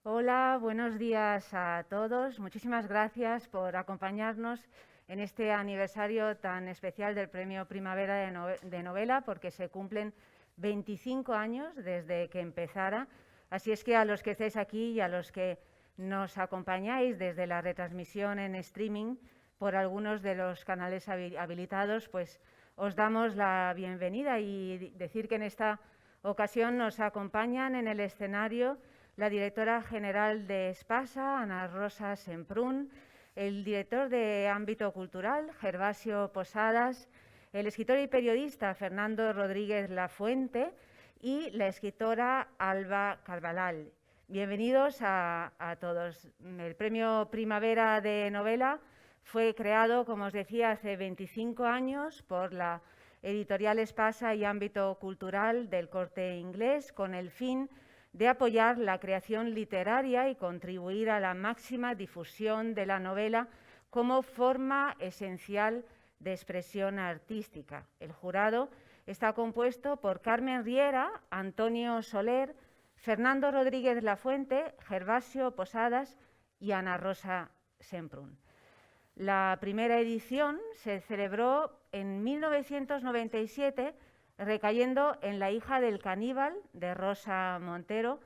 Hola, buenos días a todos. Muchísimas gracias por acompañarnos en este aniversario tan especial del Premio Primavera de Novela, porque se cumplen 25 años desde que empezara. Así es que a los que estáis aquí y a los que nos acompañáis desde la retransmisión en streaming por algunos de los canales habilitados, pues os damos la bienvenida y decir que en esta ocasión nos acompañan en el escenario la directora general de Espasa, Ana Rosa Semprún, el director de Ámbito Cultural, Gervasio Posadas, el escritor y periodista Fernando Rodríguez Lafuente y la escritora Alba Carvalhal. Bienvenidos a todos. El Premio Primavera de Novela fue creado, como os decía, hace 25 años por la editorial Espasa y Ámbito Cultural del Corte Inglés, con el fin de apoyar la creación literaria y contribuir a la máxima difusión de la novela como forma esencial de expresión artística. El jurado está compuesto por Carmen Riera, Antonio Soler, Fernando Rodríguez Lafuente, Gervasio Posadas y Ana Rosa Semprún. La primera edición se celebró en 1997, recayendo en La hija del caníbal, de Rosa Montero,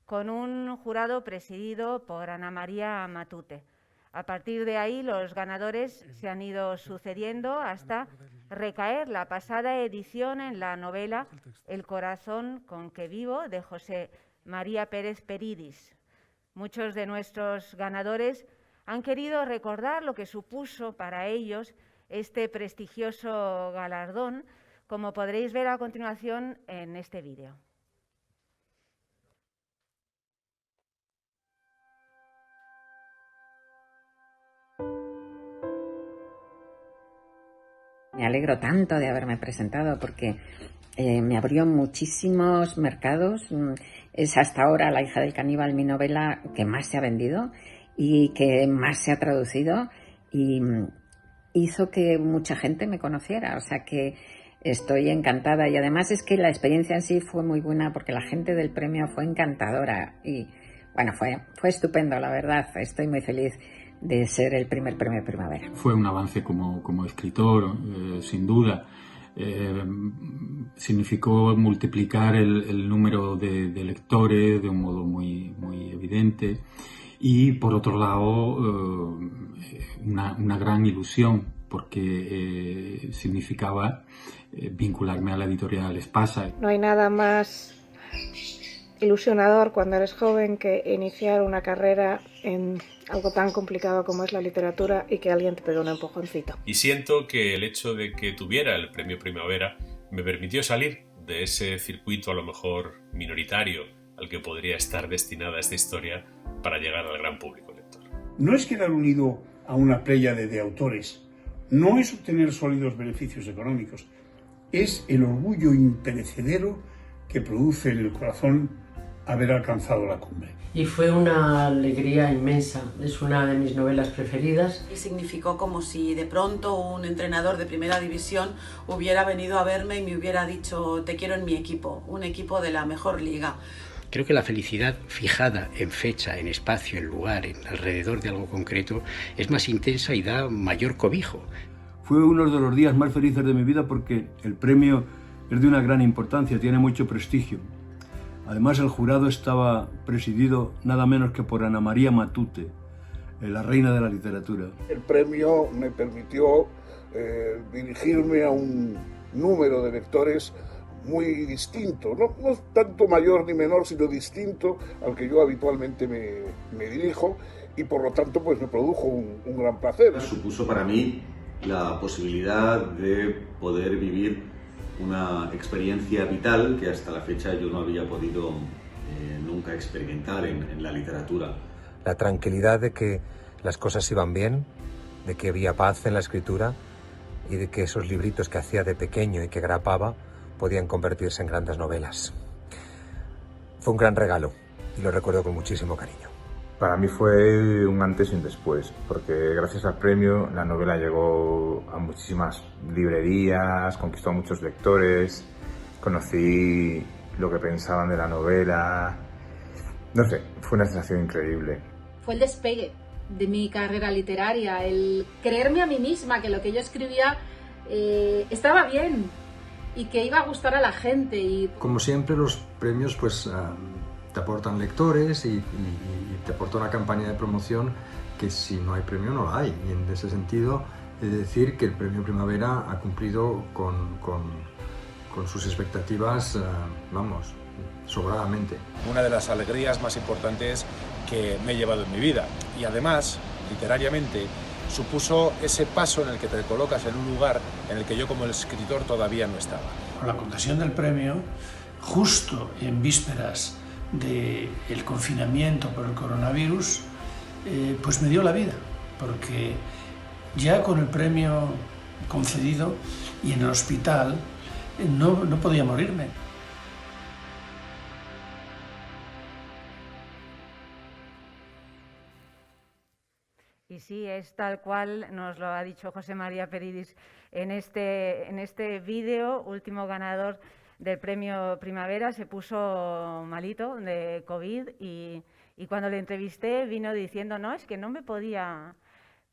con un jurado presidido por Ana María Matute. A partir de ahí, los ganadores se han ido sucediendo hasta recaer la pasada edición en la novela El corazón con que vivo, de José María Pérez Peridis. Muchos de nuestros ganadores han querido recordar lo que supuso para ellos este prestigioso galardón, como podréis ver a continuación en este vídeo. Me alegro tanto de haberme presentado porque me abrió muchísimos mercados. Es hasta ahora La hija del caníbal mi novela que más se ha vendido y que más se ha traducido, y hizo que mucha gente me conociera, o sea que estoy encantada. Y además es que la experiencia en sí fue muy buena porque la gente del premio fue encantadora y bueno, fue estupendo, la verdad. Estoy muy feliz de ser el primer premio Primavera. Fue un avance como escritor, sin duda. Significó multiplicar el número de lectores de un modo muy evidente, y por otro lado una gran ilusión, porque significaba vincularme a la editorial Espasa. No hay nada más ilusionador cuando eres joven que iniciar una carrera en algo tan complicado como es la literatura y que alguien te pegue un empujoncito. Y siento que el hecho de que tuviera el premio Primavera me permitió salir de ese circuito a lo mejor minoritario al que podría estar destinada esta historia para llegar al gran público lector. No es quedar unido a una pléyade de autores, no es obtener sólidos beneficios económicos, es el orgullo imperecedero que produce en el corazón haber alcanzado la cumbre. Y fue una alegría inmensa, es una de mis novelas preferidas. Y significó como si de pronto un entrenador de primera división hubiera venido a verme y me hubiera dicho: te quiero en mi equipo, un equipo de la mejor liga. Creo que la felicidad fijada en fecha, en espacio, en lugar, alrededor de algo concreto, es más intensa y da mayor cobijo. Fue uno de los días más felices de mi vida porque el premio es de una gran importancia, tiene mucho prestigio. Además, el jurado estaba presidido nada menos que por Ana María Matute, la reina de la literatura. El premio me permitió dirigirme a un número de lectores muy distinto, no tanto mayor ni menor, sino distinto al que yo habitualmente me dirijo, y por lo tanto pues me produjo un gran placer. Supuso para mí la posibilidad de poder vivir una experiencia vital que hasta la fecha yo no había podido nunca experimentar en la literatura. La tranquilidad de que las cosas iban bien, de que había paz en la escritura y de que esos libritos que hacía de pequeño y que grapaba podían convertirse en grandes novelas. Fue un gran regalo y lo recuerdo con muchísimo cariño. Para mí fue un antes y un después, porque gracias al premio la novela llegó a muchísimas librerías, conquistó a muchos lectores, conocí lo que pensaban de la novela No sé, fue una sensación increíble. Fue el despegue de mi carrera literaria, el creerme a mí misma que lo que yo escribía estaba bien y que iba a gustar a la gente. Y como siempre, los premios pues te aportan lectores y te aporta una campaña de promoción que si no hay premio no la hay. Y en ese sentido, he de decir que el Premio Primavera ha cumplido con sus expectativas, vamos, sobradamente. Una de las alegrías más importantes que me he llevado en mi vida. Y además, literariamente, supuso ese paso en el que te colocas en un lugar en el que yo como escritor todavía no estaba. La concesión del premio, justo en vísperas del confinamiento por el coronavirus, pues me dio la vida, porque ya con el premio concedido y en el hospital no podía morirme. Y sí, es tal cual nos lo ha dicho José María Peridis en este vídeo. Último ganador del Premio Primavera se puso malito de COVID y cuando le entrevisté vino diciendo, no, es que no me podía,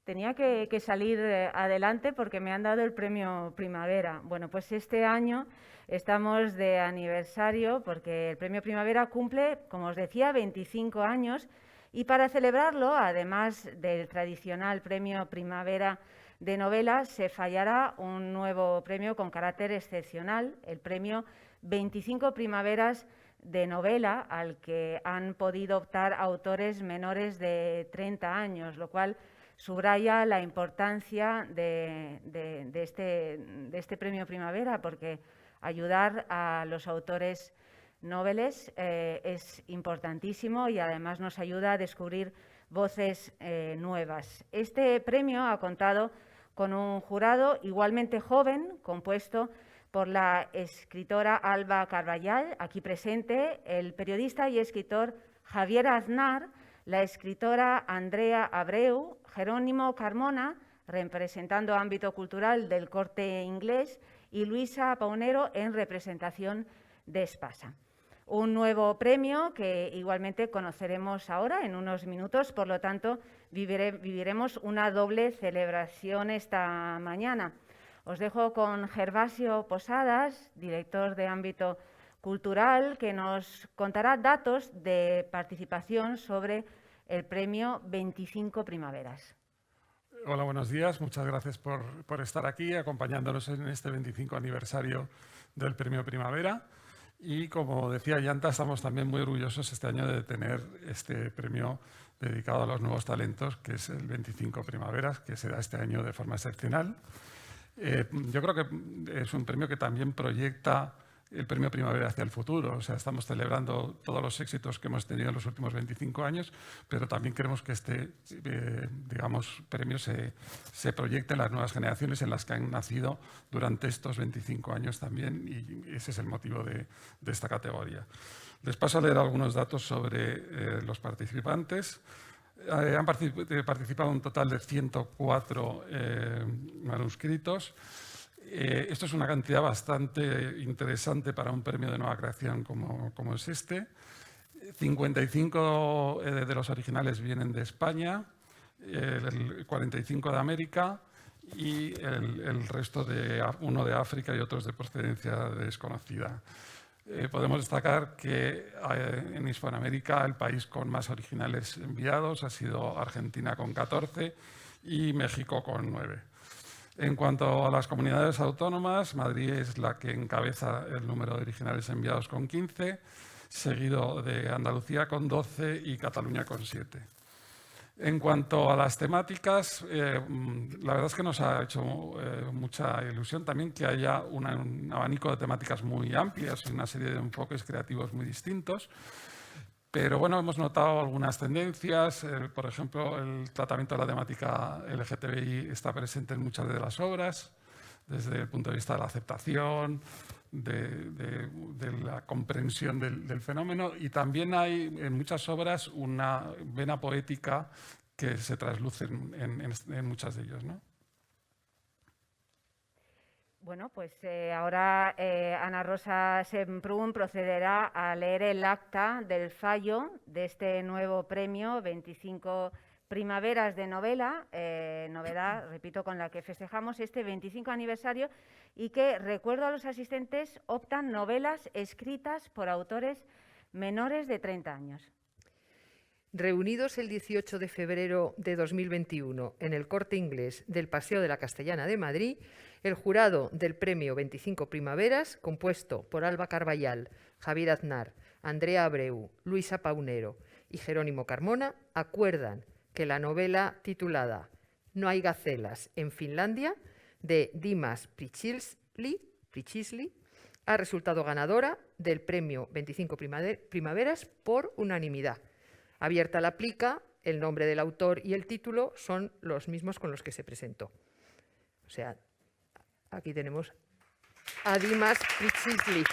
tenía que salir adelante porque me han dado el Premio Primavera. Bueno, pues este año estamos de aniversario porque el Premio Primavera cumple, como os decía, 25 años. Y para celebrarlo, además del tradicional Premio Primavera de Novela, se fallará un nuevo premio con carácter excepcional, el Premio 25 Primaveras de Novela, al que han podido optar autores menores de 30 años, lo cual subraya la importancia de este Premio Primavera, porque ayudar a los autores noveles es importantísimo y además nos ayuda a descubrir voces nuevas. Este premio ha contado con un jurado igualmente joven, compuesto por la escritora Alba Carballal, aquí presente, el periodista y escritor Javier Aznar, la escritora Andrea Abreu, Jerónimo Carmona, representando ámbito cultural del Corte Inglés, y Luisa Paunero en representación de Espasa. Un nuevo premio que igualmente conoceremos ahora en unos minutos, por lo tanto viviremos una doble celebración esta mañana. Os dejo con Gervasio Posadas, director de ámbito cultural, que nos contará datos de participación sobre el premio 25 Primaveras. Hola, buenos días. Muchas gracias por estar aquí acompañándonos en este 25 aniversario del Premio Primavera. Y como decía Yanta, estamos también muy orgullosos este año de tener este premio dedicado a los nuevos talentos, que es el 25 Primaveras, que se da este año de forma excepcional. Yo creo que es un premio que también proyecta el Premio Primavera hacia el futuro. O sea, estamos celebrando todos los éxitos que hemos tenido en los últimos 25 años, pero también queremos que este premio se proyecte en las nuevas generaciones en las que han nacido durante estos 25 años también, y ese es el motivo de esta categoría. Les paso a leer algunos datos sobre los participantes. Han participado un total de 104 manuscritos. Esto es una cantidad bastante interesante para un premio de nueva creación como es este. 55 de los originales vienen de España, el 45 de América y el resto uno de África y otros de procedencia desconocida. Podemos destacar que en Hispanoamérica el país con más originales enviados ha sido Argentina con 14 y México con 9. En cuanto a las comunidades autónomas, Madrid es la que encabeza el número de originales enviados con 15, seguido de Andalucía con 12 y Cataluña con 7. En cuanto a las temáticas, la verdad es que nos ha hecho mucha ilusión también que haya un abanico de temáticas muy amplias y una serie de enfoques creativos muy distintos. Pero bueno, hemos notado algunas tendencias. Por ejemplo, el tratamiento de la temática LGTBI está presente en muchas de las obras, desde el punto de vista de la aceptación, de la comprensión del fenómeno, y también hay en muchas obras una vena poética que se trasluce en muchas de ellas, ¿no? Bueno, pues ahora Ana Rosa Semprún procederá a leer el acta del fallo de este nuevo premio 25 Primaveras de Novela, novedad, repito, con la que festejamos este 25 aniversario y que, recuerdo a los asistentes, optan novelas escritas por autores menores de 30 años. Reunidos el 18 de febrero de 2021 en el Corte Inglés del Paseo de la Castellana de Madrid, el jurado del premio 25 Primaveras, compuesto por Alba Carballal, Javier Aznar, Andrea Abreu, Luisa Paunero y Jerónimo Carmona, acuerdan que la novela titulada No hay gacelas en Finlandia, de Dimas Pricisli, ha resultado ganadora del premio 25 Primaveras por unanimidad. Abierta la plica, el nombre del autor y el título son los mismos con los que se presentó. O sea, aquí tenemos a Dimas Pricisli.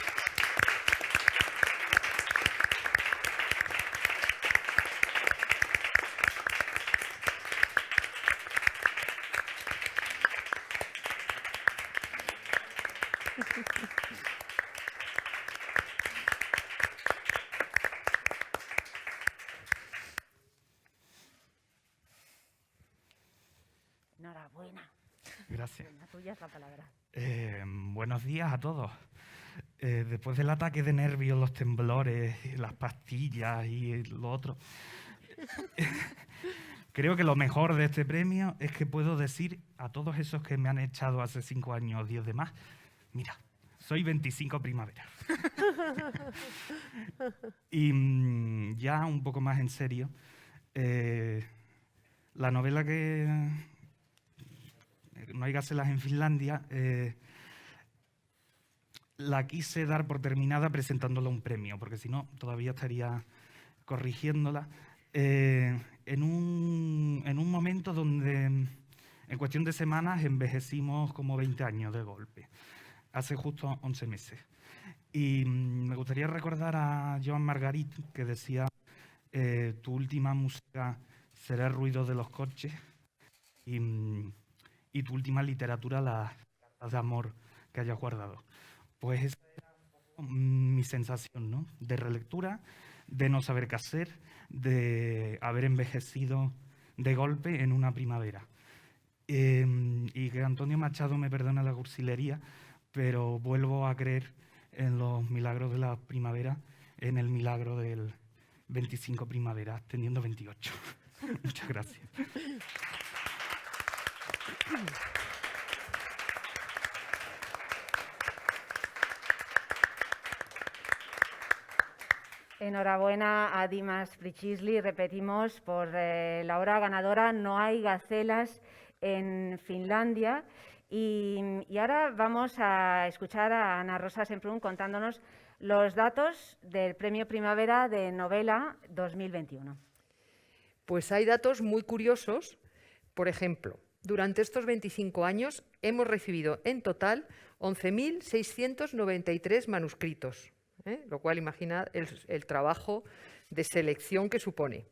Enhorabuena. Gracias. La tuya es la palabra. Buenos días a todos. Después del ataque de nervios, los temblores, las pastillas y lo otro, creo que lo mejor de este premio es que puedo decir a todos esos que me han echado hace 5 años o 10 de más, mira, soy 25 Primaveras. Y ya un poco más en serio, la novela que No hay gacelas en Finlandia, la quise dar por terminada presentándola a un premio, porque si no, todavía estaría corrigiéndola. En un momento donde, en cuestión de semanas, envejecimos como 20 años de golpe, hace justo 11 meses. Y me gustaría recordar a Joan Margarit, que decía, tu última música será el ruido de los coches, y tu última literatura, las cartas de amor que hayas guardado. Pues esa era mi sensación, ¿no? De relectura, de no saber qué hacer, de haber envejecido de golpe en una primavera. Y que Antonio Machado me perdone la cursilería, pero vuelvo a creer en los milagros de la primavera, en el milagro del 25 Primaveras, teniendo 28. Muchas gracias. Enhorabuena a Dimas Pricisli, repetimos, por la obra ganadora No hay gacelas en Finlandia. Y ahora vamos a escuchar a Ana Rosa Semprún contándonos los datos del Premio Primavera de Novela 2021. Pues hay datos muy curiosos. Por ejemplo, durante estos 25 años hemos recibido en total 11.693 manuscritos, lo cual imagina el trabajo de selección que supone.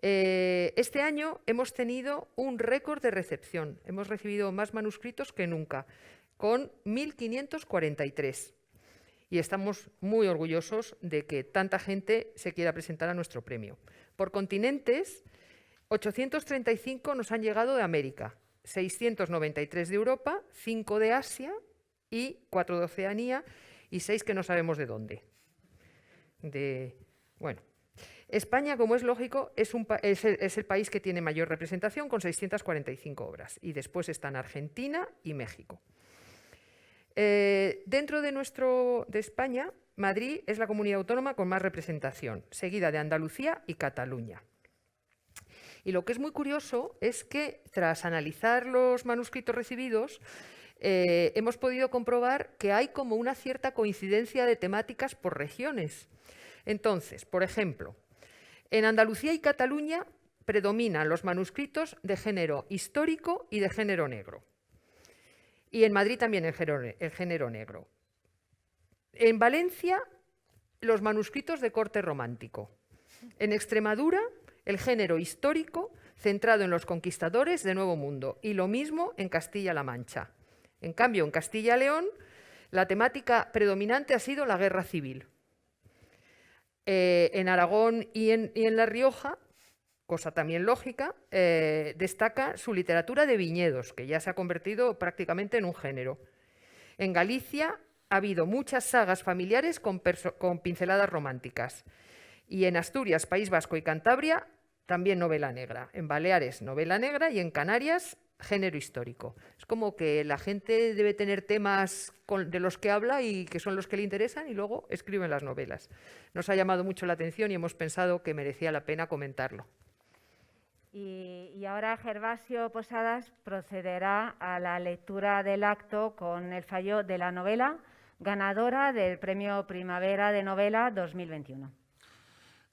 Este año hemos tenido un récord de recepción. Hemos recibido más manuscritos que nunca, con 1.543. Y estamos muy orgullosos de que tanta gente se quiera presentar a nuestro premio. Por continentes, 835 nos han llegado de América, 693 de Europa, 5 de Asia y 4 de Oceanía y 6 que no sabemos de dónde. Bueno, España, como es lógico, es el país que tiene mayor representación, con 645 obras, y después están Argentina y México. Dentro de España, Madrid es la comunidad autónoma con más representación, seguida de Andalucía y Cataluña. Y lo que es muy curioso es que, tras analizar los manuscritos recibidos, hemos podido comprobar que hay como una cierta coincidencia de temáticas por regiones. Entonces, por ejemplo, en Andalucía y Cataluña predominan los manuscritos de género histórico y de género negro. Y en Madrid también el género negro. En Valencia, los manuscritos de corte romántico. En Extremadura, el género histórico centrado en los conquistadores de Nuevo Mundo. Y lo mismo en Castilla-La Mancha. En cambio, en Castilla y León, la temática predominante ha sido la guerra civil. En Aragón y en La Rioja, cosa también lógica, destaca su literatura de viñedos, que ya se ha convertido prácticamente en un género. En Galicia ha habido muchas sagas familiares con pinceladas románticas. Y en Asturias, País Vasco y Cantabria, también novela negra. En Baleares, novela negra, y en Canarias, género histórico. Es como que la gente debe tener temas de los que habla y que son los que le interesan, y luego escriben las novelas. Nos ha llamado mucho la atención y hemos pensado que merecía la pena comentarlo. Y ahora Gervasio Posadas procederá a la lectura del acto con el fallo de la novela ganadora del Premio Primavera de Novela 2021.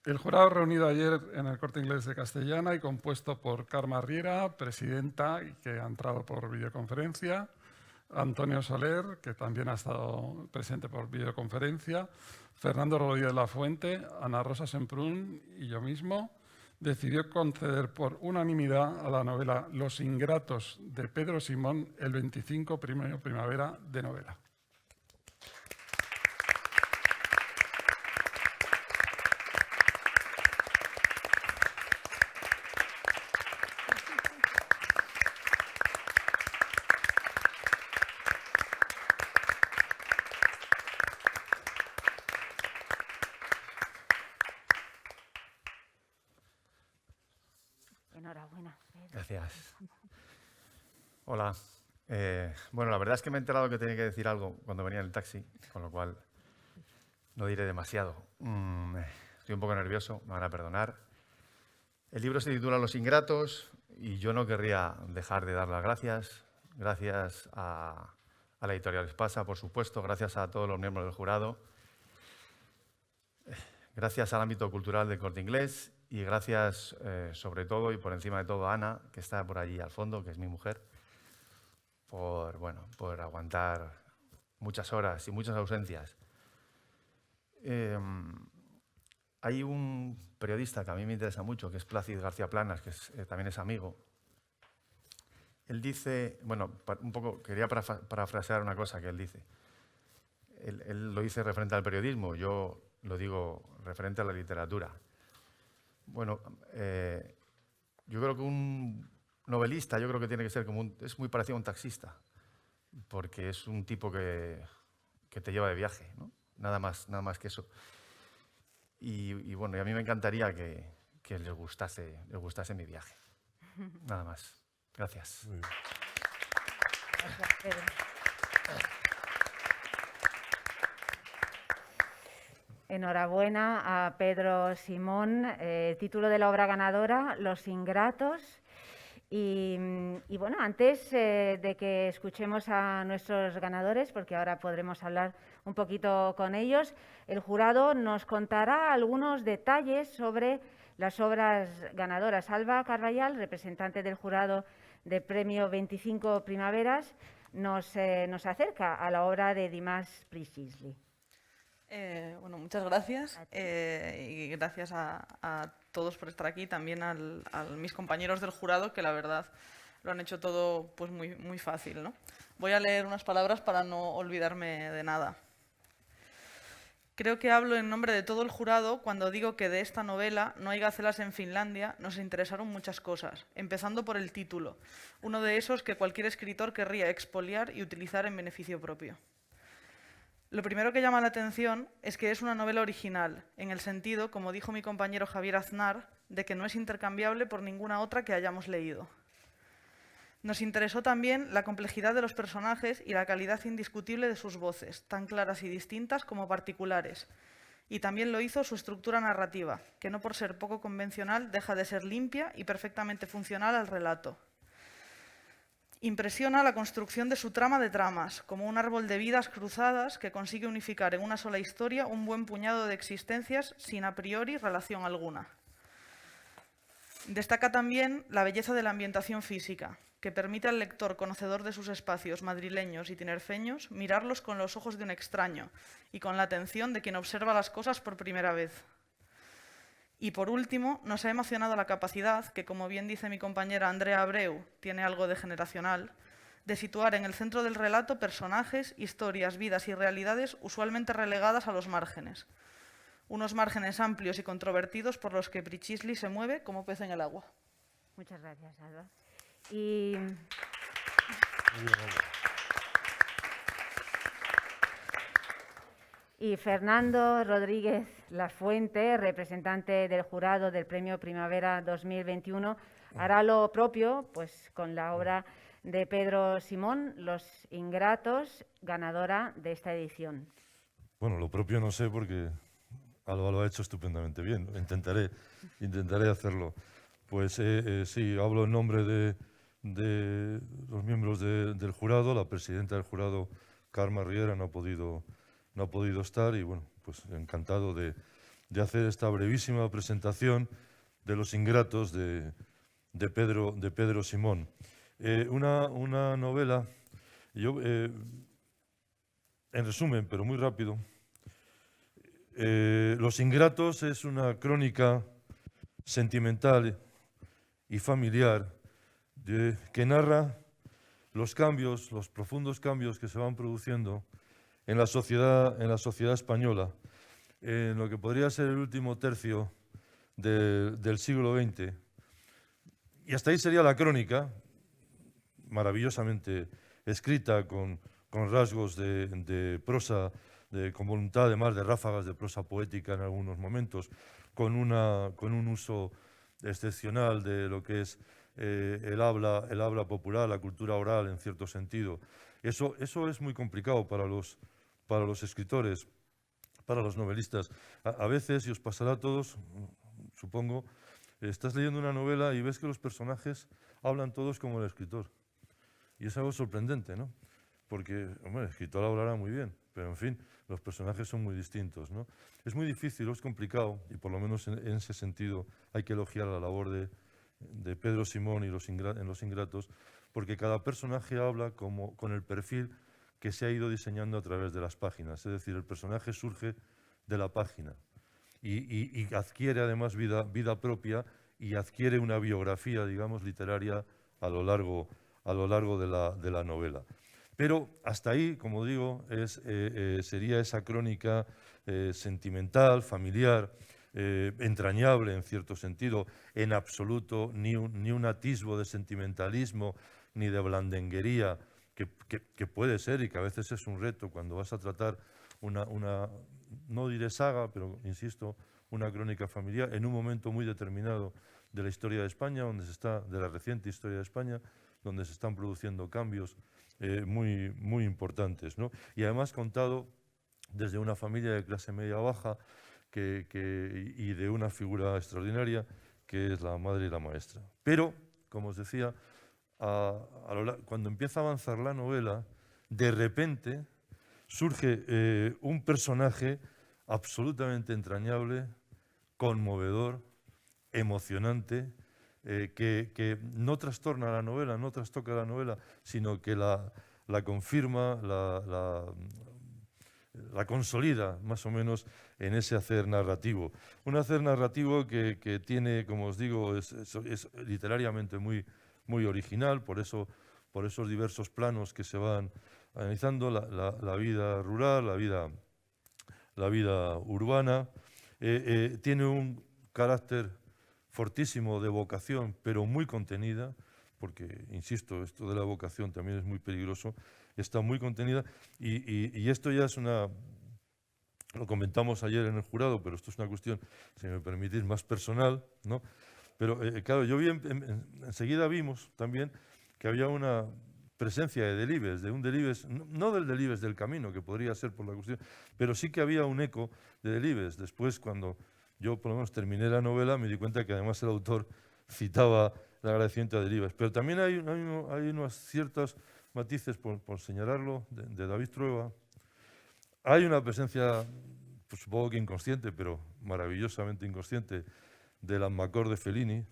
El jurado reunido ayer en el Corte Inglés de Castellana y compuesto por Carme Riera, presidenta, y que ha entrado por videoconferencia, Antonio Soler, que también ha estado presente por videoconferencia, Fernando Rodríguez Lafuente, Ana Rosa Semprún y yo mismo, decidió conceder por unanimidad a la novela Los Ingratos de Pedro Simón el 25 Premio Primavera de Novela. Enhorabuena. Gracias. Hola. Bueno, la verdad es que me he enterado que tenía que decir algo cuando venía en el taxi, con lo cual no diré demasiado. Estoy un poco nervioso, me van a perdonar. El libro se titula Los Ingratos y yo no querría dejar de dar las gracias. Gracias a la editorial Espasa, por supuesto, gracias a todos los miembros del jurado, gracias al ámbito cultural del Corte Inglés y gracias sobre todo y por encima de todo a Ana, que está por allí al fondo, que es mi mujer, por aguantar muchas horas y muchas ausencias. Hay un periodista que a mí me interesa mucho, que es Plácido García Planas, que también es amigo. Él dice, bueno, un poco quería parafrasear una cosa que él dice. Él lo dice referente al periodismo, yo lo digo referente a la literatura. Bueno, yo creo que un novelista, yo creo que tiene que ser es muy parecido a un taxista, porque es un tipo que te lleva de viaje, ¿no? Nada más que eso. Y bueno, y a mí me encantaría que les gustase mi viaje. Nada más. Gracias. Gracias, Pedro. Enhorabuena a Pedro Simón. Título de la obra ganadora, Los Ingratos. Y bueno, antes de que escuchemos a nuestros ganadores, porque ahora podremos hablar un poquito con ellos, el jurado nos contará algunos detalles sobre las obras ganadoras. Alba Carballal, representante del jurado de Premio 25 Primaveras, nos acerca a la obra de Dimas Priestley. Bueno, muchas gracias y gracias a todos por estar aquí, también a mis compañeros del jurado, que la verdad lo han hecho todo pues muy fácil, ¿no? Voy a leer unas palabras para no olvidarme de nada. Creo que hablo en nombre de todo el jurado cuando digo que de esta novela, No hay gacelas en Finlandia, nos interesaron muchas cosas, empezando por el título, uno de esos que cualquier escritor querría expoliar y utilizar en beneficio propio. Lo primero que llama la atención es que es una novela original, en el sentido, como dijo mi compañero Javier Aznar, de que no es intercambiable por ninguna otra que hayamos leído. Nos interesó también la complejidad de los personajes y la calidad indiscutible de sus voces, tan claras y distintas como particulares. Y también lo hizo su estructura narrativa, que no por ser poco convencional deja de ser limpia y perfectamente funcional al relato. Impresiona la construcción de su trama de tramas, como un árbol de vidas cruzadas que consigue unificar en una sola historia un buen puñado de existencias sin a priori relación alguna. Destaca también la belleza de la ambientación física, que permite al lector conocedor de sus espacios madrileños y tinerfeños mirarlos con los ojos de un extraño y con la atención de quien observa las cosas por primera vez. Y por último, nos ha emocionado la capacidad, que como bien dice mi compañera Andrea Abreu, tiene algo de generacional, de situar en el centro del relato personajes, historias, vidas y realidades usualmente relegadas a los márgenes. Unos márgenes amplios y controvertidos por los que Prichisli se mueve como pez en el agua. Muchas gracias, Alba. Y Fernando Rodríguez Lafuente, representante del jurado del Premio Primavera 2021, hará lo propio pues, con la obra de Pedro Simón, Los Ingratos, ganadora de esta edición. Bueno, lo propio no sé porque Alba lo ha hecho estupendamente bien. Intentaré hacerlo. Pues sí, hablo en nombre de los miembros del jurado. La presidenta del jurado, Carme Riera, no ha podido estar y bueno, pues encantado de hacer esta brevísima presentación de Los Ingratos de Pedro Simón. Una novela, en resumen, pero muy rápido, Los Ingratos es una crónica sentimental y familiar que narra los cambios, los profundos cambios que se van produciendo en la sociedad española, en lo que podría ser el último tercio del siglo XX. Y hasta ahí sería la crónica, maravillosamente escrita, con rasgos de prosa, con voluntad además de ráfagas de prosa poética en algunos momentos, con un uso excepcional de lo que es el habla popular, la cultura oral en cierto sentido. Eso es muy complicado para los escritores, para los novelistas. A veces, y os pasará a todos, supongo, estás leyendo una novela y ves que los personajes hablan todos como el escritor. Y es algo sorprendente, ¿no? Porque, hombre, el escritor hablará muy bien, pero en fin, los personajes son muy distintos, ¿no? Es muy difícil, es complicado, y por lo menos en ese sentido hay que elogiar la labor de Pedro Simón y en Los Ingratos, porque cada personaje habla con el perfil que se ha ido diseñando a través de las páginas. Es decir, el personaje surge de la página y adquiere además vida propia y adquiere una biografía, digamos, literaria a lo largo de la novela. Pero hasta ahí, como digo, sería esa crónica sentimental, familiar, entrañable en cierto sentido, en absoluto ni un atisbo de sentimentalismo ni de blandenguería, que puede ser y que a veces es un reto cuando vas a tratar una no diré saga, pero insisto, una crónica familiar en un momento muy determinado de la historia de España, de la reciente historia de España, donde se están produciendo cambios muy importantes, ¿no? Y además contado desde una familia de clase media-baja y de una figura extraordinaria que es la madre y la maestra. Pero, como os decía, cuando empieza a avanzar la novela, de repente surge un personaje absolutamente entrañable, conmovedor, emocionante, que no trastorna la novela, no trastoca la novela, sino que la confirma, la consolida más o menos en ese hacer narrativo. Un hacer narrativo que tiene, como os digo, es literariamente muy original, por esos diversos planos que se van analizando, la vida rural, la vida urbana. Tiene un carácter fortísimo de vocación, pero muy contenida, porque, insisto, esto de la vocación también es muy peligroso, está muy contenida y esto ya es lo comentamos ayer en el jurado, pero esto es una cuestión, si me permitís, más personal, ¿no? Pero claro, yo enseguida vimos también que había una presencia de Delibes, de un Delibes, no del Delibes del Camino, que podría ser por la cuestión, pero sí que había un eco de Delibes. Después, cuando yo por lo menos terminé la novela, me di cuenta que además el autor citaba el agradecimiento a Delibes. Pero también hay unos ciertos matices, por señalarlo, de David Trueba. Hay una presencia, pues, supongo que inconsciente, pero maravillosamente inconsciente, del Almacor de Fellini.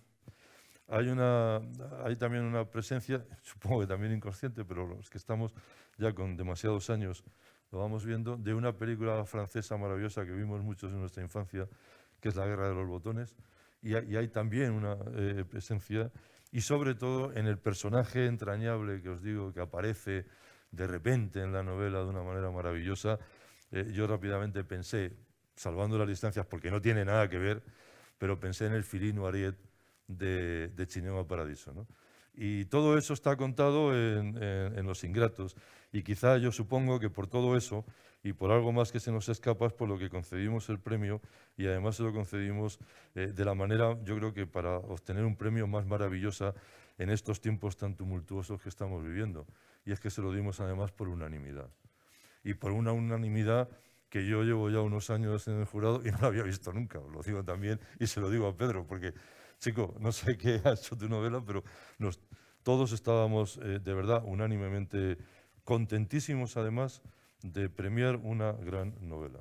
Hay también una presencia, supongo que también inconsciente, pero los que estamos ya con demasiados años lo vamos viendo, de una película francesa maravillosa que vimos muchos en nuestra infancia, que es La Guerra de los Botones, y hay también una presencia, y sobre todo en el personaje entrañable que os digo que aparece de repente en la novela de una manera maravillosa. Yo rápidamente pensé, salvando las distancias porque no tiene nada que ver, pero pensé en el Filino Ariet de Cinema Paradiso, ¿no? Y todo eso está contado en Los Ingratos, y quizá yo supongo que por todo eso y por algo más que se nos escapa es por lo que concedimos el premio, y además se lo concedimos de la manera, yo creo que para obtener un premio más maravillosa en estos tiempos tan tumultuosos que estamos viviendo, y es que se lo dimos además por unanimidad, y por una unanimidad que yo llevo ya unos años en el jurado y no la había visto nunca, os lo digo también y se lo digo a Pedro, porque, chico, no sé qué ha hecho tu novela, pero todos estábamos de verdad unánimemente contentísimos además de premiar una gran novela.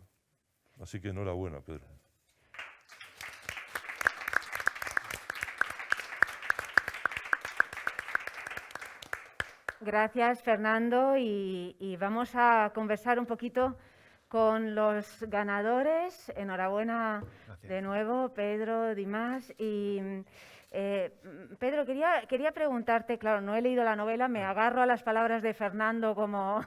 Así que enhorabuena, Pedro. Gracias, Fernando, y vamos a conversar un poquito con los ganadores. Enhorabuena. Gracias. De nuevo, Pedro, Dimas. Y Pedro, quería preguntarte, claro, no he leído la novela, me agarro a las palabras de Fernando como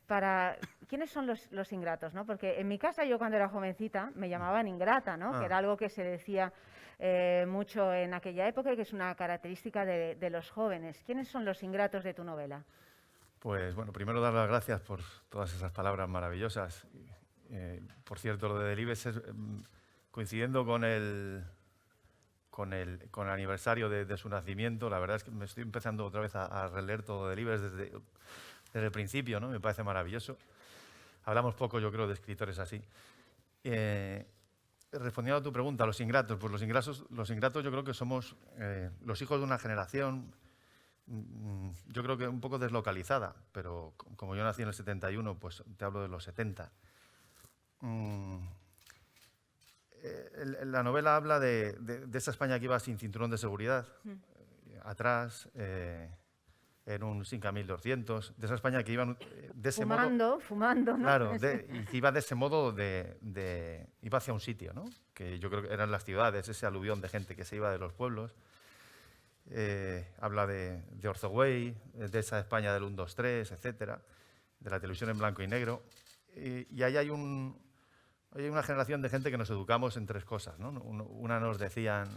para... ¿Quiénes son los ingratos, no? Porque en mi casa, yo cuando era jovencita, me llamaban ingrata, ¿no? Que era algo que se decía mucho en aquella época y que es una característica de los jóvenes. ¿Quiénes son los ingratos de tu novela? Pues bueno, primero dar las gracias por todas esas palabras maravillosas. Por cierto, lo de Delibes es coincidiendo con el aniversario de su nacimiento. La verdad es que me estoy empezando otra vez a releer todo Delibes desde el principio, ¿no? Me parece maravilloso. Hablamos poco, yo creo, de escritores así. Respondiendo a tu pregunta, los ingratos, pues los ingratos yo creo que somos los hijos de una generación, yo creo que un poco deslocalizada, pero como yo nací en el 71, pues te hablo de los 70. La novela habla de esa España que iba sin cinturón de seguridad, atrás, en un 5200, de esa España que iba de ese modo... Fumando, ¿no? Claro, y que iba de ese modo, iba hacia un sitio, ¿no? Que yo creo que eran las ciudades, ese aluvión de gente que se iba de los pueblos. Habla de Orzoway, de esa España del 1, 2, 3, etcétera, de la televisión en blanco y negro. Y ahí hay una generación de gente que nos educamos en tres cosas, ¿no? Una nos decían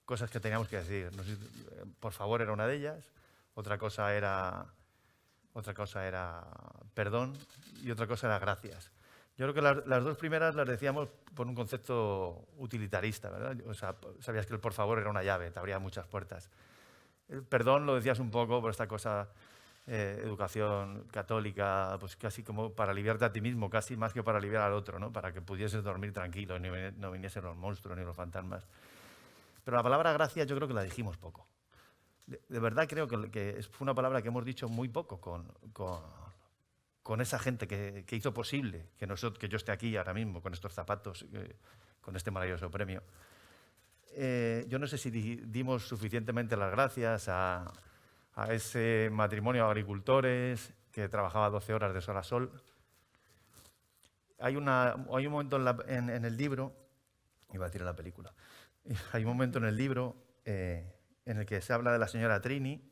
cosas que teníamos que decir. Por favor, era una de ellas. Otra cosa era perdón y otra cosa era gracias. Yo creo que las dos primeras las decíamos por un concepto utilitarista, ¿verdad? O sea, sabías que el por favor era una llave, te abría muchas puertas. El perdón lo decías un poco por esta cosa, educación católica, pues casi como para aliviarte a ti mismo, casi más que para aliviar al otro, ¿no? Para que pudieses dormir tranquilo y no viniesen los monstruos ni los fantasmas. Pero la palabra gracias yo creo que la dijimos poco. De verdad creo que fue una palabra que hemos dicho muy poco con esa gente que hizo posible que yo esté aquí ahora mismo con estos zapatos, con este maravilloso premio. Yo no sé si dimos suficientemente las gracias a ese matrimonio de agricultores que trabajaba 12 horas de sol a sol. Hay un momento en el libro, iba a decir en la película, hay un momento en el libro en el que se habla de la señora Trini,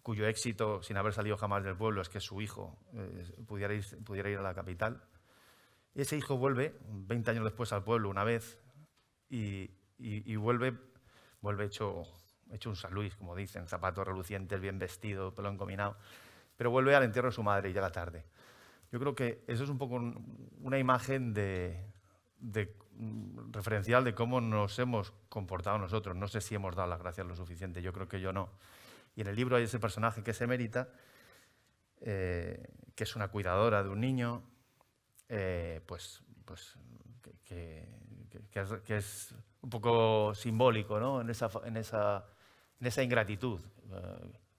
cuyo éxito, sin haber salido jamás del pueblo, es que su hijo pudiera ir a la capital. Y ese hijo vuelve 20 años después al pueblo una vez y vuelve hecho un San Luis, como dicen, zapatos relucientes, bien vestido, pelo encominado, pero vuelve al entierro de su madre y llega tarde. Yo creo que eso es un poco una imagen referencial de cómo nos hemos comportado nosotros. No sé si hemos dado las gracias lo suficiente, yo creo que yo no. Y en el libro hay ese personaje que es Emérita, que es una cuidadora de un niño, que es un poco simbólico, ¿no? en esa ingratitud.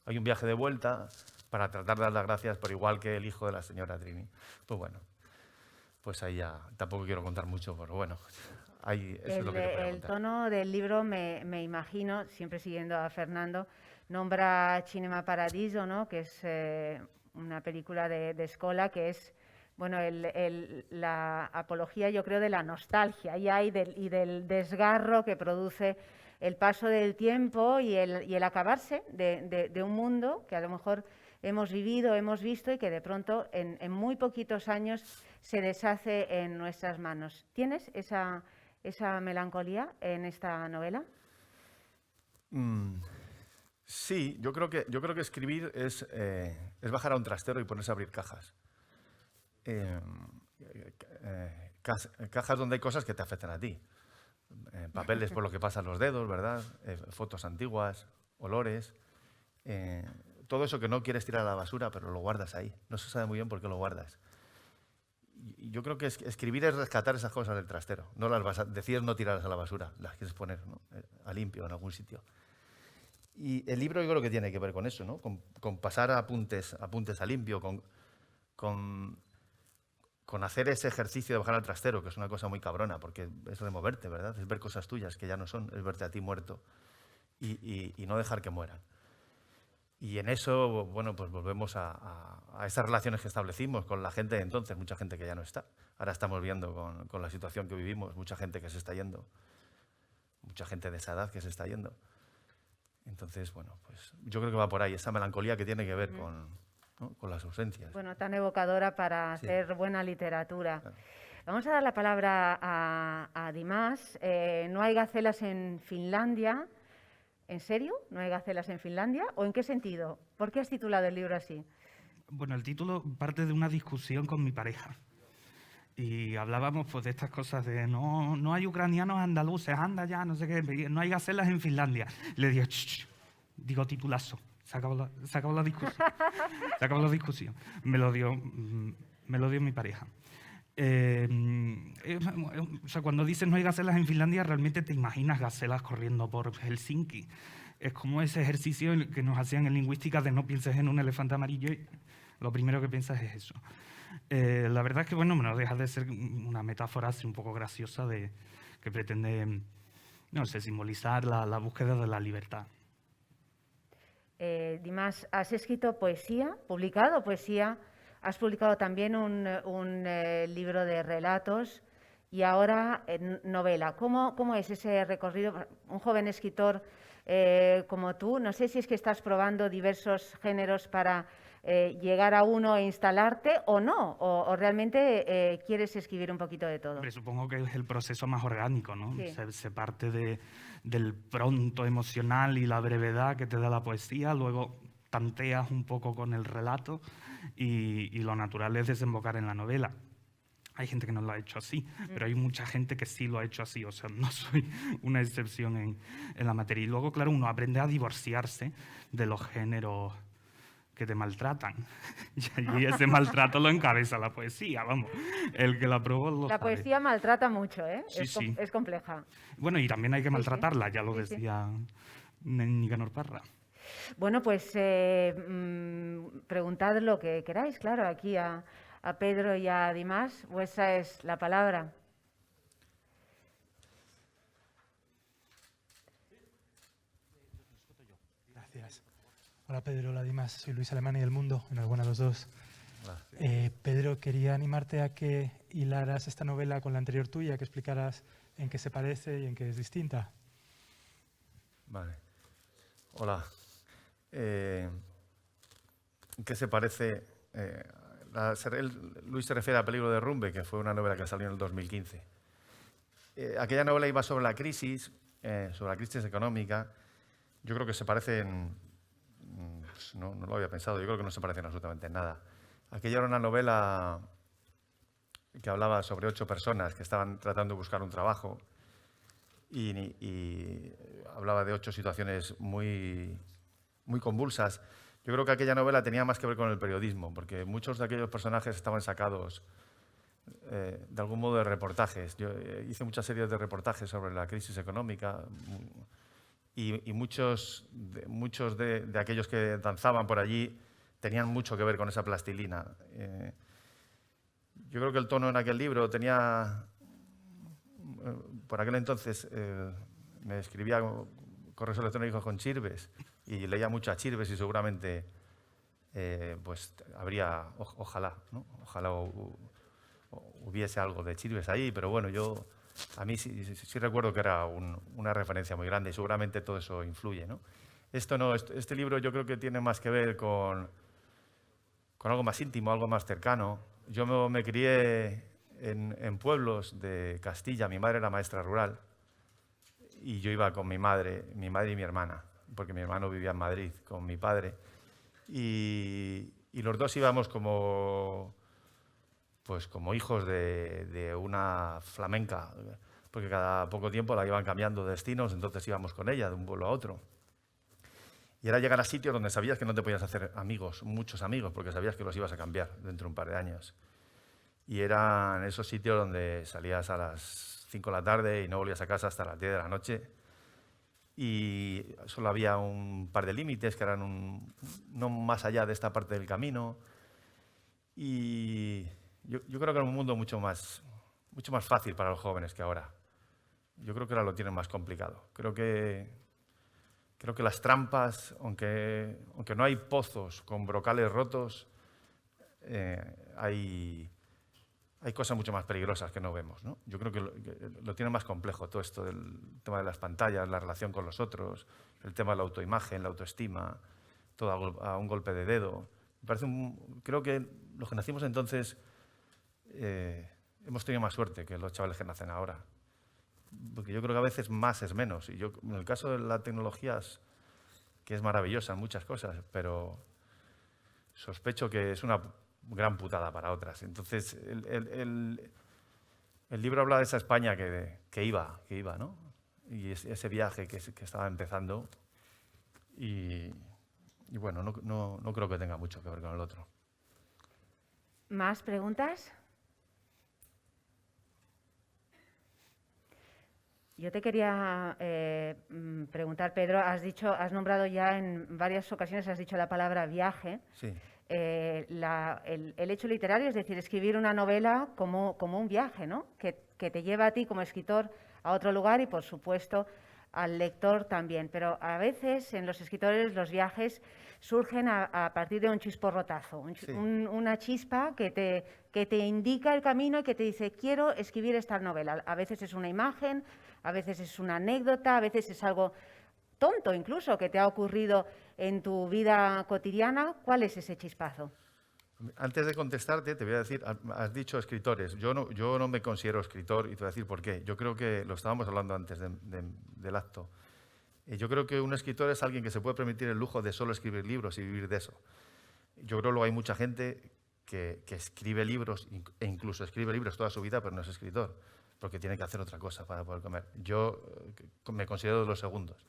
Hay un viaje de vuelta para tratar de dar las gracias, por igual que el hijo de la señora Trini. Pues bueno, pues ahí ya tampoco quiero contar mucho, pero bueno, ahí eso es lo que te puedo El contar. tono del libro, me imagino, siempre siguiendo a Fernando, nombra Cinema Paradiso, ¿no? Que es una película de escola que es, bueno, la apología, yo creo, de la nostalgia y del desgarro que produce el paso del tiempo y el acabarse de un mundo que a lo mejor hemos vivido, hemos visto y que de pronto en muy poquitos años se deshace en nuestras manos. ¿Tienes esa melancolía en esta novela? Sí, yo creo que escribir es bajar a un trastero y ponerse a abrir cajas. Cajas donde hay cosas que te afectan a ti. Papeles por lo que pasan los dedos, ¿verdad? Fotos antiguas, olores. Todo eso que no quieres tirar a la basura, pero lo guardas ahí. No se sabe muy bien por qué lo guardas. Y yo creo que escribir es rescatar esas cosas del trastero. No las vas a decidir no tirarlas a la basura, las quieres poner, ¿no?, a limpio en algún sitio. Y el libro yo creo que tiene que ver con eso, ¿no? Con pasar apuntes a limpio, con hacer ese ejercicio de bajar al trastero, que es una cosa muy cabrona, porque es removerte, ¿verdad? Es ver cosas tuyas que ya no son, es verte a ti muerto y no dejar que mueran. Y en eso, bueno, pues volvemos a esas relaciones que establecimos con la gente de entonces, mucha gente que ya no está. Ahora estamos viendo con la situación que vivimos, mucha gente que se está yendo, mucha gente de esa edad que se está yendo. Entonces, bueno, pues yo creo que va por ahí, esa melancolía que tiene que ver con las ausencias. Bueno, tan evocadora para hacer buena literatura. Claro. Vamos a dar la palabra a Dimas. No hay gacelas en Finlandia. ¿En serio? ¿No hay gacelas en Finlandia? ¿O en qué sentido? ¿Por qué has titulado el libro así? Bueno, el título parte de una discusión con mi pareja. Y hablábamos pues de estas cosas de no hay ucranianos andaluces, anda ya, no sé qué, no hay gacelas en Finlandia. Le dije, digo titulazo, se acabó la discusión. Se acabó la discusión. Me lo dio mi pareja. O sea, cuando dices no hay gacelas en Finlandia, realmente te imaginas gacelas corriendo por Helsinki. Es como ese ejercicio que nos hacían en lingüística de no pienses en un elefante amarillo y lo primero que piensas es eso. La verdad es que, bueno, no deja de ser una metáfora así un poco graciosa que pretende, no sé, simbolizar la búsqueda de la libertad. Dimas, has escrito poesía, publicado poesía, has publicado también un libro de relatos y ahora novela. ¿Cómo es ese recorrido? Un joven escritor como tú, no sé si es que estás probando diversos géneros para llegar a uno e instalarte o no, o realmente quieres escribir un poquito de todo. Hombre, supongo que es el proceso más orgánico, ¿no? Sí. Se parte del pronto emocional y la brevedad que te da la poesía, luego tanteas un poco con el relato y lo natural es desembocar en la novela. Hay gente que no lo ha hecho así, pero hay mucha gente que sí lo ha hecho así, o sea, no soy una excepción en la materia. Y luego, claro, uno aprende a divorciarse de los géneros que te maltratan. Y ese maltrato lo encabeza la poesía, vamos. El que la probó lo sabe. La poesía maltrata mucho, ¿eh? Sí, es compleja. Bueno, y también hay que maltratarla, ya lo decía Nicanor Parra. Bueno, pues preguntad lo que queráis, claro, aquí a Pedro y a Dimas, vuestra es la palabra. Gracias. Hola Pedro, hola Dimas, soy Luis Alemán y del Mundo, enhorabuena a los dos. Pedro, quería animarte a que hilaras esta novela con la anterior tuya, que explicaras en qué se parece y en qué es distinta. Vale. Hola. ¿Qué se parece? Luis se refiere a Peligro de Derrumbe, que fue una novela que salió en el 2015. Aquella novela iba sobre la crisis económica. Yo creo que se parecen, pues no lo había pensado, yo creo que no se parecen absolutamente en nada. Aquella era una novela que hablaba sobre 8 personas que estaban tratando de buscar un trabajo y hablaba de 8 situaciones muy convulsas. Yo creo que aquella novela tenía más que ver con el periodismo, porque muchos de aquellos personajes estaban sacados de algún modo de reportajes. Yo hice muchas series de reportajes sobre la crisis económica y muchos de aquellos que danzaban por allí tenían mucho que ver con esa plastilina. Yo creo que el tono en aquel libro tenía, por aquel entonces me escribía correos electrónicos con Chirves y leía mucho a Chirves y seguramente pues habría, ojalá, ¿no? Ojalá hubiese algo de Chirves ahí, pero bueno, yo a mí sí recuerdo que era una referencia muy grande y seguramente todo eso influye, ¿no? Este libro yo creo que tiene más que ver con algo más íntimo, algo más cercano. Yo me crié en pueblos de Castilla, mi madre era maestra rural y yo iba con mi madre y mi hermana, porque mi hermano vivía en Madrid con mi padre. Y los dos íbamos como hijos de una flamenca, porque cada poco tiempo la iban cambiando de destinos, entonces íbamos con ella de un pueblo a otro. Y era llegar a sitios donde sabías que no te podías hacer amigos, muchos amigos, porque sabías que los ibas a cambiar dentro de un par de años. Y eran esos sitios donde salías a las 5 de la tarde y no volvías a casa hasta las 10 de la noche. Y solo había un par de límites que eran no más allá de esta parte del camino. Y yo creo que era un mundo mucho más fácil para los jóvenes que ahora. Yo creo que ahora lo tienen más complicado. Creo que las trampas, aunque no hay pozos con brocales rotos, hay cosas mucho más peligrosas que no vemos, ¿no? Yo creo que lo tiene más complejo todo esto del tema de las pantallas, la relación con los otros, el tema de la autoimagen, la autoestima, todo a un golpe de dedo. Creo que los que nacimos entonces hemos tenido más suerte que los chavales que nacen ahora. Porque yo creo que a veces más es menos. Y en el caso de la tecnología, que es maravillosa en muchas cosas, pero sospecho que es una gran putada para otras. Entonces, el libro habla de esa España que iba, ¿no? Y ese viaje que estaba empezando. Y bueno, no creo que tenga mucho que ver con el otro. ¿Más preguntas? Yo te quería preguntar, Pedro, has nombrado ya en varias ocasiones, has dicho la palabra viaje. Sí. El hecho literario, es decir, escribir una novela como un viaje, ¿no? Que te lleva a ti como escritor a otro lugar y, por supuesto, al lector también. Pero a veces en los escritores los viajes surgen a partir de un chisporrotazo, Sí. una chispa que te indica el camino y que te dice, quiero escribir esta novela. A veces es una imagen, a veces es una anécdota, a veces es algo tonto incluso que te ha ocurrido en tu vida cotidiana. ¿Cuál es ese chispazo? Antes de contestarte, te voy a decir, has dicho escritores. Yo no me considero escritor y te voy a decir por qué. Yo creo que, lo estábamos hablando antes del acto, yo creo que un escritor es alguien que se puede permitir el lujo de solo escribir libros y vivir de eso. Yo creo que luego hay mucha gente que escribe libros e incluso escribe libros toda su vida, pero no es escritor, porque tiene que hacer otra cosa para poder comer. Yo me considero de los segundos.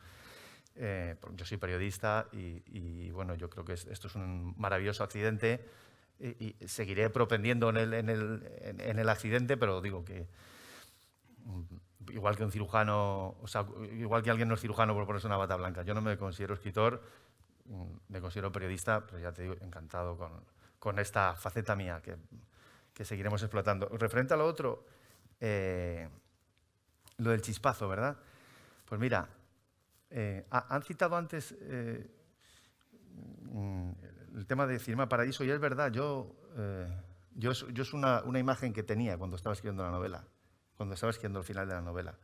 Yo soy periodista y bueno, yo creo que esto es un maravilloso accidente y seguiré propendiendo en el accidente, pero digo que igual que un cirujano, o sea, igual que alguien no es cirujano por ponerse una bata blanca. Yo no me considero escritor, me considero periodista, pero ya te digo, encantado con esta faceta mía que seguiremos explotando. Referente a lo otro, lo del chispazo, ¿verdad? Pues mira, han citado antes el tema de Cinema Paradiso y es verdad, yo es una imagen que tenía cuando estaba escribiendo la novela, cuando estaba escribiendo el final de la novela.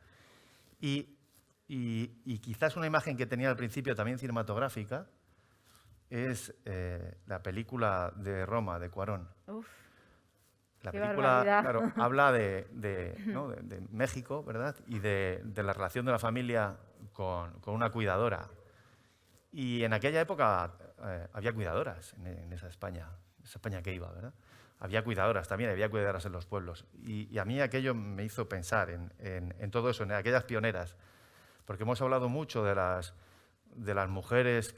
Y quizás una imagen que tenía al principio también cinematográfica es la película de Roma, de Cuarón. Uf, la qué película, barbaridad. claro, habla de México, ¿verdad? Y de la relación de la familia con una cuidadora. Y en aquella época había cuidadoras en esa España que iba, ¿verdad? Había cuidadoras también, había cuidadoras en los pueblos. Y a mí aquello me hizo pensar en todo eso, en aquellas pioneras. Porque hemos hablado mucho de las mujeres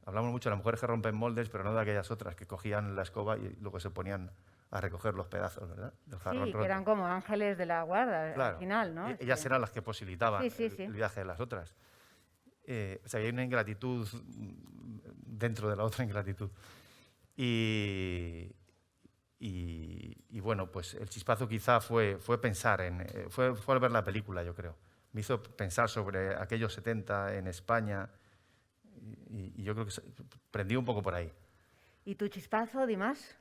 hablamos mucho de las mujeres que rompen moldes, pero no de aquellas otras que cogían la escoba y luego se ponían a recoger los pedazos, ¿verdad? Del jarrón Sí, roto. que eran como ángeles de la guarda, Claro. al final, ¿no? Ellas eran las que posibilitaban Sí. el viaje de las otras. O sea, hay una ingratitud dentro de la otra ingratitud. Y bueno, pues el chispazo quizá fue pensar fue al ver la película, yo creo. Me hizo pensar sobre aquellos 70 en España y yo creo que prendí un poco por ahí. ¿Y tu chispazo, Dimas?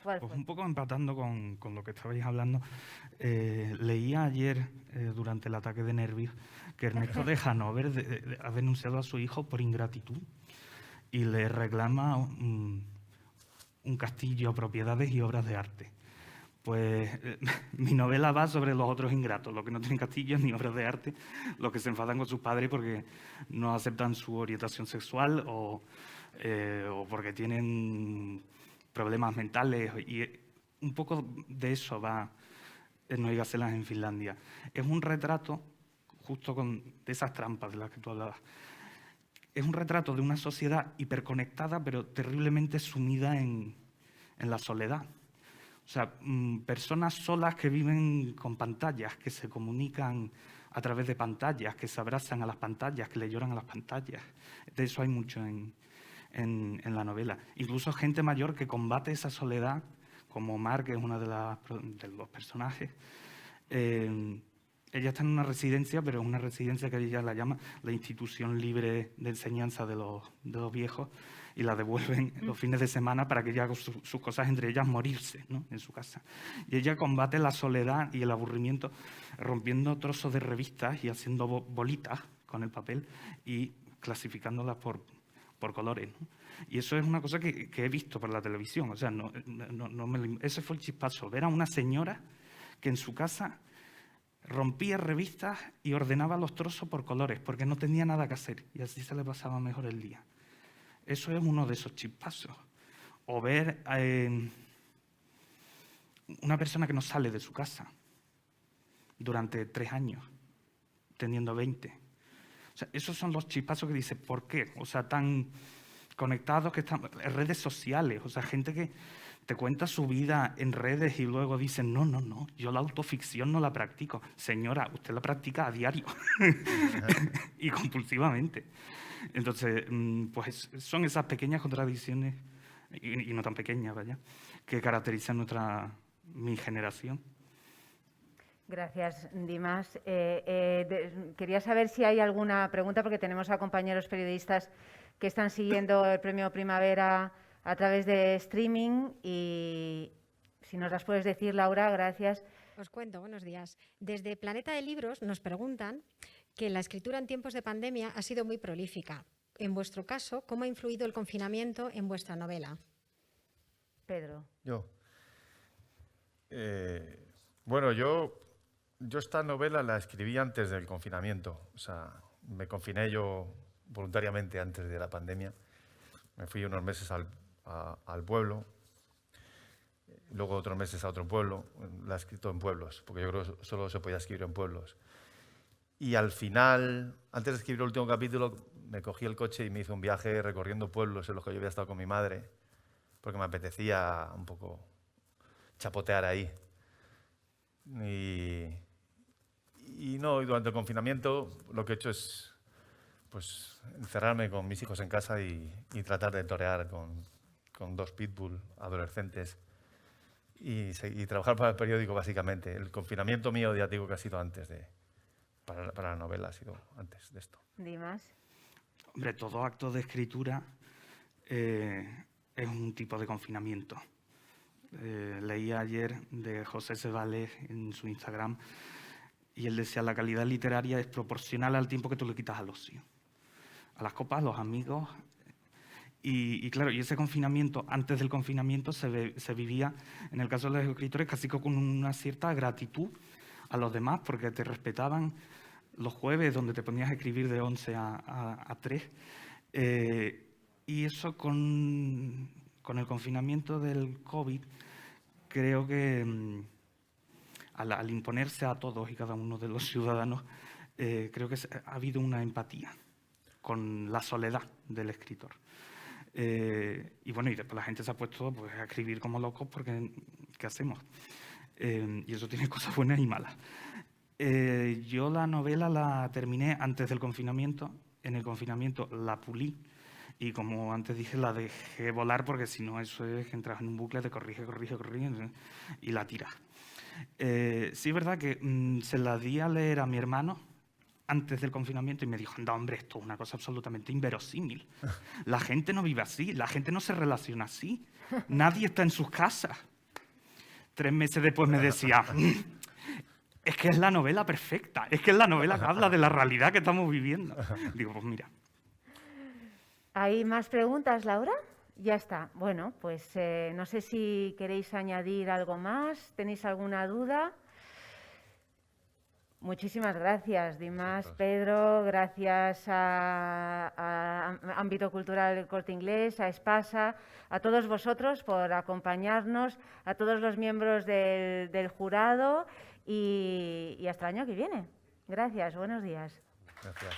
¿Cuál Pues fue? un poco empatando con lo que estabais hablando, leía ayer, durante el ataque de nervios, que Ernesto de Hanover ha denunciado a su hijo por ingratitud y le reclama un castillo, propiedades y obras de arte. Pues mi novela va sobre los otros ingratos, los que no tienen castillos ni obras de arte, los que se enfadan con sus padres porque no aceptan su orientación sexual o porque tienen problemas mentales. Y un poco de eso va No hay gacelas en Finlandia. Es un retrato, justo de esas trampas de las que tú hablabas, es un retrato de una sociedad hiperconectada pero terriblemente sumida en la soledad. O sea, personas solas que viven con pantallas, que se comunican a través de pantallas, que se abrazan a las pantallas, que le lloran a las pantallas. De eso hay mucho en la novela. Incluso gente mayor que combate esa soledad, como Mar, que es una de los personajes. Ella está en una residencia, pero es una residencia que ella la llama la institución libre de enseñanza de los viejos, y la devuelven los fines de semana para que ella haga sus cosas, entre ellas morirse, ¿no?, en su casa. Y ella combate la soledad y el aburrimiento rompiendo trozos de revistas y haciendo bolitas con el papel y clasificándolas por colores, ¿no? Y eso es una cosa que he visto por la televisión. O sea, ese fue el chispazo, ver a una señora que en su casa rompía revistas y ordenaba los trozos por colores, porque no tenía nada que hacer y así se le pasaba mejor el día. Eso es uno de esos chispazos. O ver una persona que no sale de su casa durante 3 años, teniendo 20. O sea, esos son los chispazos que dices, ¿por qué? O sea, tan conectados que están en redes sociales. O sea, gente que te cuenta su vida en redes y luego dicen, no, yo la autoficción no la practico. Señora, usted la practica a diario y compulsivamente. Entonces, pues son esas pequeñas contradicciones, y no tan pequeñas, vaya, que caracterizan mi generación. Gracias, Dimas. Quería saber si hay alguna pregunta, porque tenemos a compañeros periodistas que están siguiendo el Premio Primavera a través de streaming, y si nos las puedes decir, Laura, gracias. Os cuento, buenos días. Desde Planeta de Libros nos preguntan que la escritura en tiempos de pandemia ha sido muy prolífica. En vuestro caso, ¿cómo ha influido el confinamiento en vuestra novela? Pedro. Bueno, yo esta novela la escribí antes del confinamiento. O sea, me confiné yo voluntariamente antes de la pandemia. Me fui unos meses al pueblo, luego otros meses a otro pueblo. La he escrito en pueblos, porque yo creo que solo se podía escribir en pueblos. Y al final, antes de escribir el último capítulo, me cogí el coche y me hice un viaje recorriendo pueblos en los que yo había estado con mi madre, porque me apetecía un poco chapotear ahí. Y durante el confinamiento lo que he hecho es pues encerrarme con mis hijos en casa y tratar de torear con 2 pitbull adolescentes y trabajar para el periódico, básicamente. El confinamiento mío, ya digo, que ha sido antes para la novela, ha sido antes de esto. Dimas. Hombre, todo acto de escritura es un tipo de confinamiento. Leía ayer de José Sebales en su Instagram, y él decía, la calidad literaria es proporcional al tiempo que tú le quitas al ocio, a las copas, a los amigos. Y claro, y ese confinamiento, antes del confinamiento, se vivía, en el caso de los escritores, casi con una cierta gratitud a los demás, porque te respetaban los jueves, donde te ponías a escribir de 11 a 3. Y eso con el confinamiento del COVID, creo que al imponerse a todos y cada uno de los ciudadanos, creo que ha habido una empatía con la soledad del escritor. Y bueno, y después la gente se ha puesto pues, a escribir como locos, porque ¿qué hacemos? Y eso tiene cosas buenas y malas. Yo la novela la terminé antes del confinamiento. En el confinamiento la pulí y, como antes dije, la dejé volar, porque si no, eso es que entras en un bucle de corrige y la tiras. Sí es verdad que se la di a leer a mi hermano antes del confinamiento y me dijo, anda, hombre, esto es una cosa absolutamente inverosímil. La gente no vive así, la gente no se relaciona así. Nadie está en sus casas. 3 meses después me decía, es que es la novela perfecta, es que es la novela que habla de la realidad que estamos viviendo. Digo, pues mira. ¿Hay más preguntas, Laura? Ya está. Bueno, pues no sé si queréis añadir algo más. ¿Tenéis alguna duda? Muchísimas gracias, Dimas, Pedro, gracias a Ámbito Cultural del Corte Inglés, a Espasa, a todos vosotros por acompañarnos, a todos los miembros del jurado y hasta el año que viene. Gracias, buenos días. Gracias.